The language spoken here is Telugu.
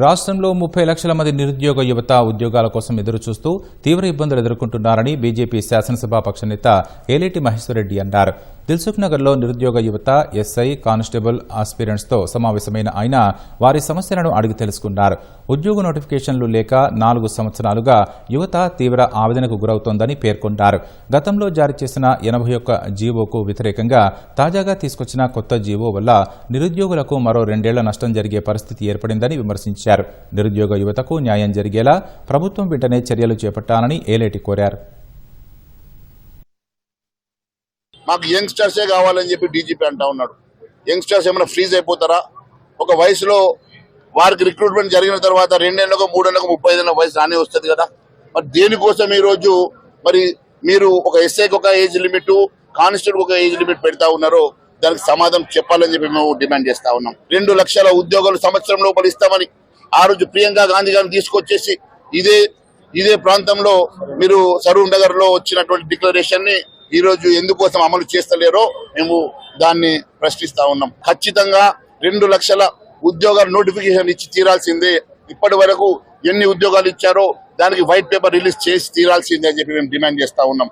రాష్ట్రంలో 30 లక్షల మంది నిరుద్యోగ యువత ఉద్యోగాల కోసం ఎదురుచూస్తూ తీవ్ర ఇబ్బందులు ఎదుర్కొంటున్నారని బీజేపీ శాసనసభాపక్ష నేత ఏలేటి మహేశ్వరరెడ్డి అన్నారు. దిల్సుఖ్ నగర్లో నిరుద్యోగ యువత, ఎస్ఐ, కానిస్టేబుల్ ఆస్పిరెంట్స్తో సమావేశమైన ఆయన వారి సమస్యలను అడిగి తెలుసుకున్నారు. ఉద్యోగ నోటిఫికేషన్లు లేక 4 సంవత్సరాలుగా యువత తీవ్ర ఆవేదనకు గురవుతోందని పేర్కొన్నారు. గతంలో జారీ చేసిన 81 జీవోకు వ్యతిరేకంగా తాజాగా తీసుకొచ్చిన కొత్త జీవో వల్ల నిరుద్యోగులకు మరో 2 ఏళ్ల నష్టం జరిగే పరిస్థితి ఏర్పడిందని విమర్శించారు. నిరుద్యోగ యువతకు న్యాయం జరిగేలా ప్రభుత్వం వెంటనే చర్యలు చేపట్టాలని ఏలేటి కోరారు. మాకు యంగ్స్టర్సే కావాలని చెప్పి డీజీపీ అంటా ఉన్నాడు. యంగ్స్టర్స్ ఏమైనా ఫ్రీజ్ అయిపోతారా? ఒక వయసులో వారికి రిక్రూట్మెంట్ జరిగిన తర్వాత 2 ఏళ్లకు 3 ఏళ్లకు 35 ఏళ్ల వయసు రానే వస్తుంది కదా. మరి దేనికోసం ఈరోజు మరి మీరు ఒక ఎస్ఐకి ఒక ఏజ్ లిమిట్, కానిస్టేబుల్ ఒక ఏజ్ లిమిట్ పెడతా ఉన్నారో దానికి సమాధానం చెప్పాలని చెప్పి మేము డిమాండ్ చేస్తా ఉన్నాం. 2 లక్షల ఉద్యోగాలు సంవత్సరం లోపల ఇస్తామని ఆ రోజు ప్రియాంక గాంధీ గారిని తీసుకొచ్చేసి ఇదే ప్రాంతంలో మీరు సరూర్ నగర్ లో వచ్చినటువంటి డిక్లరేషన్ ని ఈ రోజు ఎందుకోసం అమలు చేస్తలేరో మేము దాన్ని ప్రశ్నిస్తా ఉన్నాం. ఖచ్చితంగా 2 లక్షల ఉద్యోగాల నోటిఫికేషన్ ఇచ్చి తీరాల్సిందే. ఇప్పటి వరకు ఎన్ని ఉద్యోగాలు ఇచ్చారో దానికి వైట్ పేపర్ రిలీజ్ చేసి తీరాల్సిందే అని చెప్పి మేము డిమాండ్ చేస్తా ఉన్నాం.